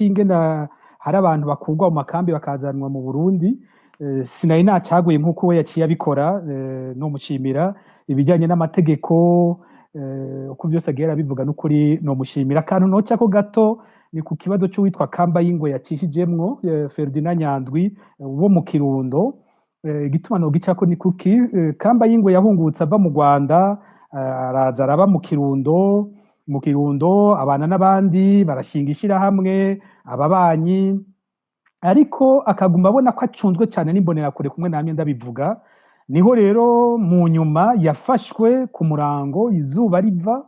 ingena hari abantu bakurwa mu makambi bakazanwa mu Burundi sinari nacaguye nk'uko we yaciye abikora no mushimira ibijyanye n'amategeko uko byose agera bivuga n'ukuri no mushimira akantu noca ko gato ni ku kibazo cy'uwitwa Kambayingwe yacishijemwo Ferdinand Nyandwi wo mu Kirundo igituma no gica ko ni kuki Kambayingwe yahungutse ava mu Rwanda araza araba mu Kirundo abana n'abandi barashinga ishirahamwe ababanyi ariko akaguma abona ko acunzwe cyane n'imbonerakure kumwe namye ndabivuga niho rero mu nyuma yafashwe ku murango izuba riva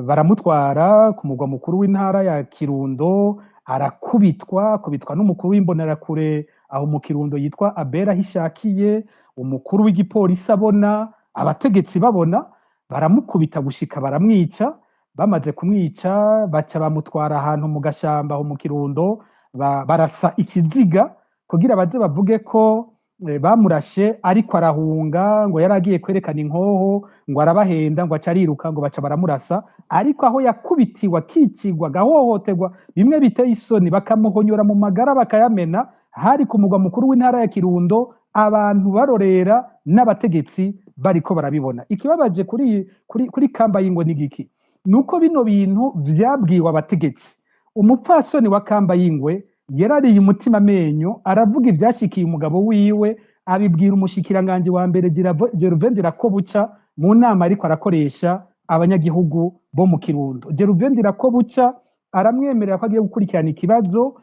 baramutwara ku mugwa mukuru w'intara ya Kirundo arakubitwa n'umukuru w'imbonerakure aho mu Kirundo yitwa Abera Hishakiye umukuru w'igipolisi abona abategetsi babona baramukubita gushika baramwica bamaze kumwica baca bamutwara ahantu mu gashamba aho mu Kirundo barasa ikiziga kugira baze bavuge ko bamurashe ariko arahunga ngo yaragiye kwerekana inkoho ngo arabahenda ngo acariruka ngo baca baramurasa ariko aho yakubitiwa kicigwa gahohoterwa bimwe biteye isoni bakamuhonyora mu magara bakayamena hari ku mugwa mukuru w'intara ya Kirundo abantu barorera n'abategetsi bariko barabibona ikibabaje kuri Kambayingwe n'igiki nuko bino bintu vyabwiwe abategetsi umupfasoni wa Kambayingwe yarariye umutima menyo aravuga ivyashikiye umugabo wiwe abibwira umushikiranganje wa mbere Gervain Ndirakobuca mu nama ariko arakoresha abanyagihugu bo mu Kirundo Gervain Ndirakobuca aramwemerera ko agiye gukurikirana ikibazo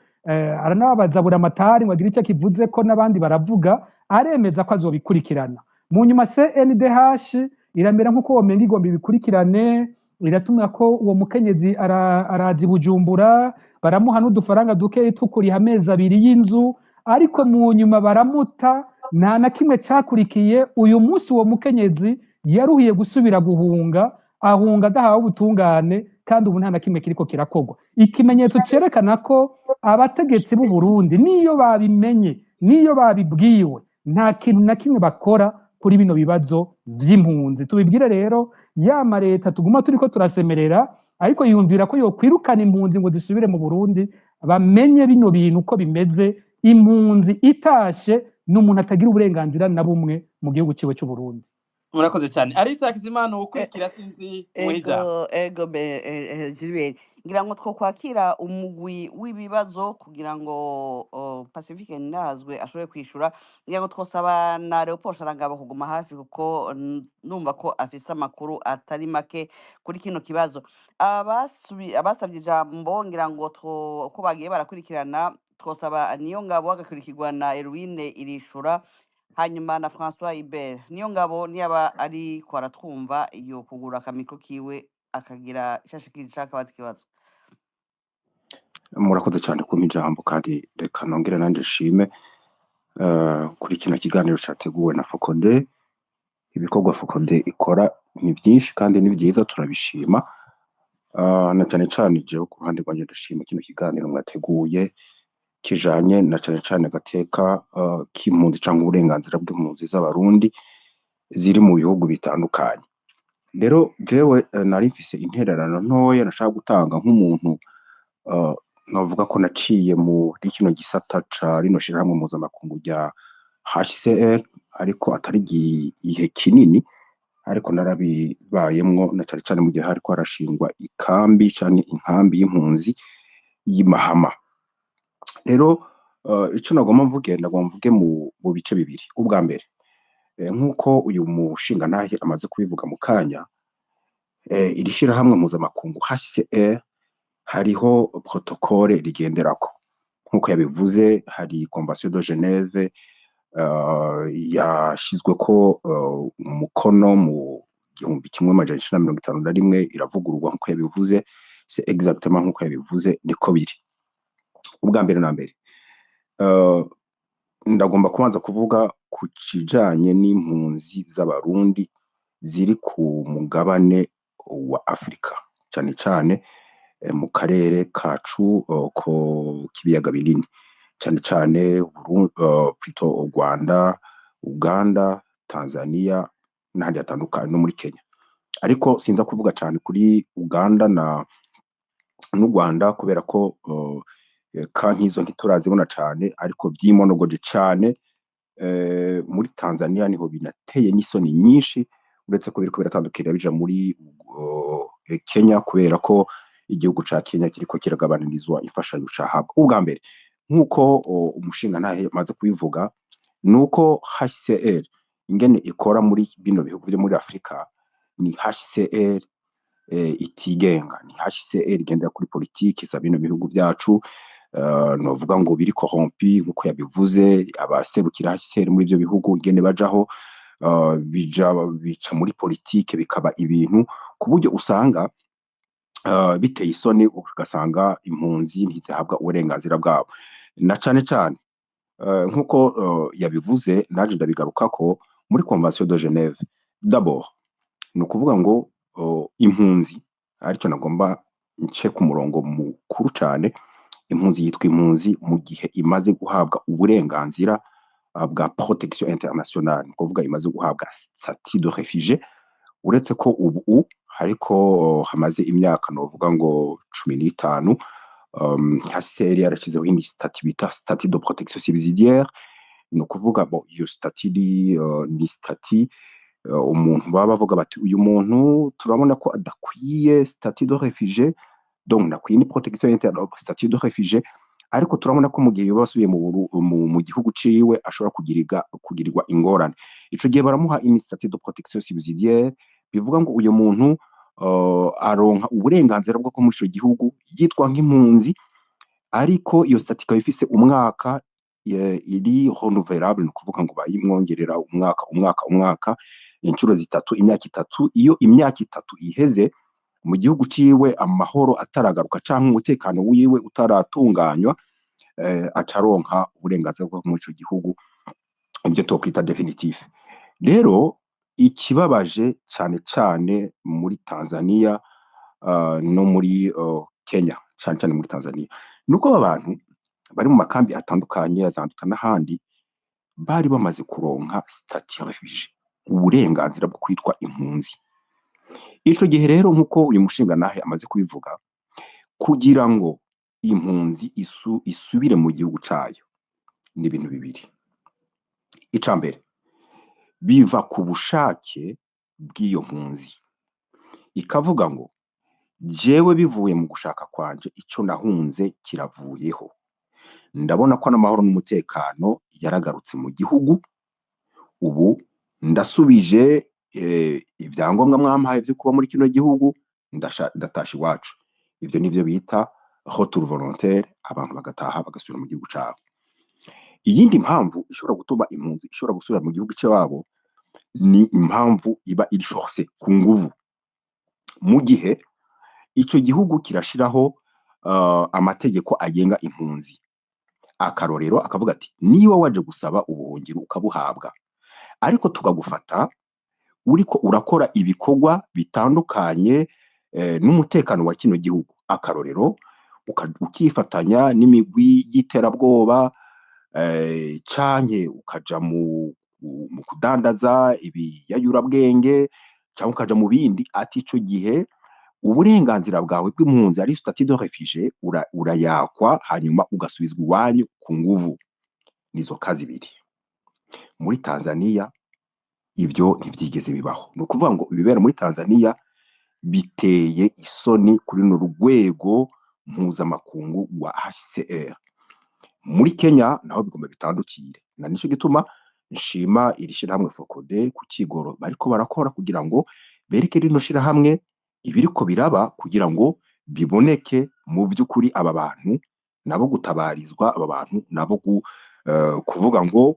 aranababaza buramatari ngo agire icyo kivuze ko n'abandi baravuga aremeza ko azobikurikirana mu nyuma CNDH iramera nk'uko womenga igomba ibikurikirane iratumwa ko uwo mukenyezi arazi Bujumbura baramuha n'udufaranga duke tukuriha amezi 2 y'inzu ariko mu nyuma baramuta nta na kimwe cyakurikiye uyu munsi uwo mukenyezi yaruhiye gusubira guhunga ahunga adahawe ubutungane kandi ubu nta na kimwe kiriko kirakogwa ikimenyetso cerekana ko abategetsi b'u Burundi niyo babimenye niyo babibwiwe nta kintu na kimwe bakora kuri bino bibazo vy'impunzi tubibwire rero yama leta tuguma turiko turasemerera ariko yumvira ko yokwirukana impunzi ngo dusubire mu Burundi bamenye bino bintu uko bimeze impunzi itashe n'umuntu atagira uburenganzira na bumwe mu gihugu ciwe cy'u Burundi murakoze cyane Arisa Kizimana ukwikira sinzi muhija ego Gilbert ngira ngo twokwakira umugwi w'ibibazo kugira ngo Pacifique Ndazwe ashobore kwishura ngira ngo twosaba na Leopold Sharangabo kuguma hafi kuko numva ko afise amakuru atari make kuri kino kibazo abasabye ijambo ngira ngo ko bagiye barakurikirana twosaba niyo ngabo agakurikirwa na Erwine irishura hanyuma na François Ibert niyo ngabo niyaba ari ko aratwumva iyo kugura akamiko kiwe akagira ishashikiri cakabaza kibazo murakoze cyane kumpa ijambo kandi reka nongere nanje shime kuri kino kiganiro cyateguwe na Focode ibikorwa Focode ikora ni byinshi kandi ni byiza turabishima na cyane cyane je ku ruhande rwanje ndashima kino kiganiro mwateguye kijanye na cyane cyane gateka k'impunzi cyangwa uburenganzira bw'impunzi z'abarundi ziri mu bihugu bitandukanye rero jewe nari mfise intererano ntoya nashaka gutanga nk'umuntu navuga ko naciye muri kino gisata ca rino shirahamwe mpuzamakungu rya HCR ariko atari igihe kinini ariko narabibayemwo na cyane cyane mu gihe hariko harashingwa ikambi canke inkambi y'impunzi y'Imahama rero ico nagomba mvuge mu bice bibiri ubwa mbere nk'uko uyu mushinga ntahe amaze kubivuga mu kanya iri shirahamwe mpuzamakungu HCR hariho protocole rigenderako nk'uko yabivuze hari Convention de Genève yashizweko umukono mu 1951 iravugururwa nk'uko yabivuze c'est exactement nk'uko yabivuze niko biri ubwa mbere na mbere ndagomba kubanza kuvuga ku kijanye n'impunzi z'abarundi ziri ku mugabane wa Afrika cyane cyane mu karere kacu ko kibiyaga binini cyane cyane plutôt Rwanda Uganda Tanzania n'ahandi hatandukanye no muri Kenya ariko sinza kuvuga cyane kuri Uganda n'u Rwanda kubera ko ka nk'izo ntiturazibona cane ariko vyimonogoje cane muri Tanzania niho binateye n'isoni nyinshi uretse ko biriko biratandukira bija muri Kenya kubera ko igihugu ca Kenya kiriko kiragabanyirizwa imfashanyo cahabwa. Ubwa mbere nk'uko umushingantahe amaze kubivuga nuko HCR ingene ikora muri bino bihugu vyo muri Afrika ni HCR itigenga, ni HCR igendera kuri politiki za bino bihugu vyacu, novuga ngo biri corrompi nkuko yabivuze, abaserukira HCR muri ivyo bihugu ingene bajaho bica muri politike bikaba ibintu ku buryo usanga biteye isoni, ugasanga impunzi ntizihabwa uburenganzira bwabo, na cane cane nkuko yabivuze naje ndabigarukako muri Convention de Genève. D'abord ni ukuvuga ngo impunzi arico nagomba nce ku murongo mukuru cane, impunzi yitwa impunzi mu gihe imaze guhabwa uburenganzira bwa protection internationale, ni ukuvuga imaze guhabwa statut de réfugié, uretse ko ubu hariko hamaze imyaka novuga ngo 15 HCR yarashizeho indi statut bita statut de protection subsidiaire, ni ukuvuga bo iyo statut ni statut umuntu baba bavuga bati uyu muntu turabona ko adakwiye statut de réfugié, donc nakwiye ni protection internationale statut de réfugié, ariko turabona ko mu gihe yoba asubiye mu gihugu ciwe ashobora kugirirwa ingorane, ico gihe baramuha une statut de protection subsidiaire, bivuga ngo uyu muntu aronka uburenganzira bwo muri ico gihugu yitwa nk'impunzi, ariko iyo statut ikaba ifise umwaka iri renouvelable, ni ukuvuga ngo bayimwongerera umwaka incuro zitatu, imyaka itatu. Iyo imyaka itatu iheze mu gihugu ciwe amahoro ataragaruka canke umutekano wiwe utaratunganywa, acaronka uburenganzira bwo muri ico gihugu, ibyo twokwita definitif. Rero ikibabaje cane cane muri Tanzania no muri Kenya, cane cane muri Tanzania, nuko abantu bari mu makambi atandukanye azanduka n'ahandi bari bamaze kuronka statut ya réfugié, uburenganzira bwo kwitwa impunzi. Ico gihe rero nkuko uyu mushingantahe amaze kubivuga, kugira ngo impunzi isubire mu gihugu cayo ni ibintu bibiri. Ica mbere biva ku bushake bw'iyo mpunzi, ikavuga ngo jewe bivuye mu gushaka kwanje ico nahunze kiravuyeho, ndabona ko n'amahoro n'umutekano yaragarutse mu gihugu, ubu ndasubije ivyangombwa mwampaye vyo kuba muri kino gihugu, ndatasha iwacu. Ivyo nivyo bita retour volontaire, abantu bagataha bagasubira mu gihugu cabo. Iyindi mpamvu ishobora gutuma impunzi ishobora gusubira mu gihugu cabo ni impamvu iba iri forcé, ku nguvu, mu gihe ico gihugu kirashiraho amategeko agenga impunzi. Akarorero akavuga ati niba waje gusaba ubuhungiro ukabuhabwa, ariko tukagufata uriko urakora ibikorwa bitandukanye n'umutekano wa kino gihugu, akarorero ukifatanya n'imigwi y'iterabwoba, canke ukaja mu kudandaza ibiyayurabwenge, canke ukaja mu bindi, ati ico gihe uburenganzira bwawe bw'impunzi ari statut de réfugié urayakwa, hanyuma ugasubizwa iwanyu ku nguvu. Nizo kazi ibiri. Muri Tanzania ivyo ntivyigeze bibaho, ni ukuvuga ngo ibibera muri Tanzania biteye isoni kuri runo rwego mpuzamakungu wa HCR. Muri Kenya naho bigomba bitandukire, na nico gituma nshima iri shirahamwe FOCODE ku kigoro bariko barakora kugira ngo bereke rino shirahamwe ibiriko biraba, kugira ngo biboneke mu vy'ukuri aba bantu nabo gutabarizwa, aba bantu nabo kuvuga ngo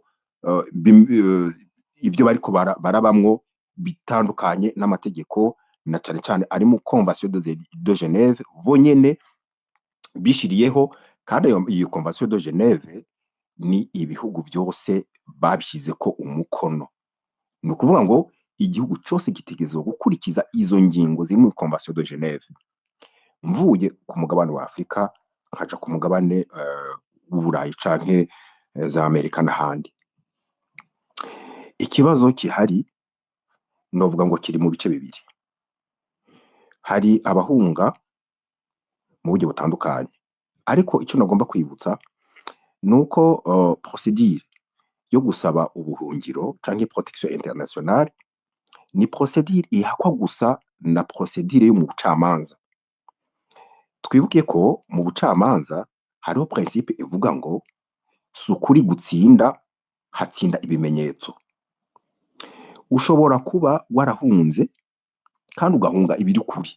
ivyo bariko barabamwo bitandukanye n'amategeko, na cane cane ari mu Convention de Genève bonyene bishiriyeho, kandi iyo Convention de Genève ni ibihugu vyose babishizeko umukono. Ni ukuvuga ngo igihugu cose gitegerezwa gukurikiza izo ngingo ziri mu Convention de Genève. Mvuye ku mugabane wa Afrika nkaja ku mugabane w'Uburayi canke za Amerika n'ahandi, ikibazo kihari novuga ngo kiri mu bice bibiri. Hari abahunga mu buryo butandukanye. Ariko icyo nagomba kwibutsa nuko procedure yo gusaba ubuhungiro canke protection internationale ni procedure ihakwa gusa na procedure yo mu bucamanza. Twibuke ko mu bucamanza hariho principe ivuga ngo si ukuri gutsinda, hatsinda ibimenyetso. Ushobora kuba warahunze kandi ugahunga ibiri kuri,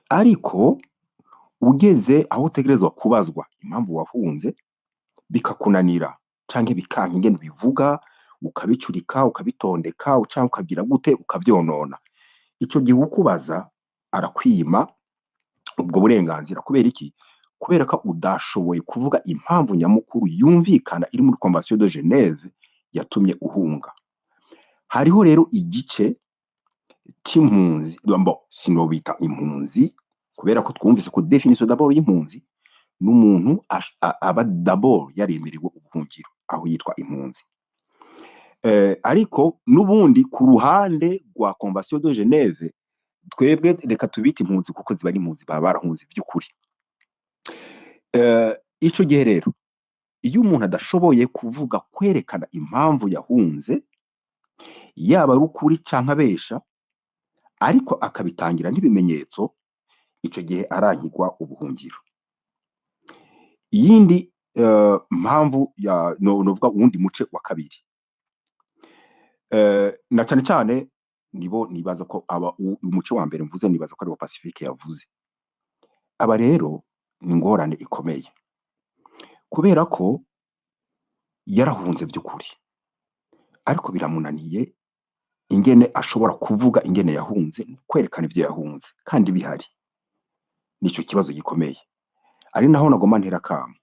ariko ugeze aho utegerezwa kubazwa impamvu wahunze bikakunanira canke bikanka ingene bivuga, ukabicurika, ukabitondeka, canke ukagira gute ukavyonona. Ico gihe ukubaza arakwima ubwo burenganzira. Kubera iki? Kubera ko udashoboye kuvuga impamvu nyamukuru yumvikana iri muri Convention de Genève yatumye uhunga. Hariho rero igice c'impunzi, sinobita impunzi kubera ko twumvise ko definition d'abord y'impunzi n'umuntu aba d'abord yaremerewe ubuhungiro, aho yitwa impunzi. Ariko n'ubundi ku ruhande rwa Convention de Genève twebwe reka tubite impunzi kuko ziba ari impunzi, baba barahunze by'ukuri. Ico gihe rero iyo umuntu adashoboye kuvuga kwerekana impamvu yahunze, yaba ari ukuri canke abesha, ariko akabitangira n'ibimenyetso, ico gihe arankigwa ubuhungiro. Iyindi mpamvu novuga uwundi muce wa kabiri, na cane cane nibo nibaza ko umuce wa mbere mvuze nibaza ko ari wa Pacifique yavuze. Aba rero ni ingorane ikomeye kubera ko yarahunze by'ukuri, ariko biramunaniye ingene ashobora kuvuga ingene yahunze, kwerekana ibyo yahunze kandi bihari. Nico kibazo gikomeye, ari naho nagoma ntera kamo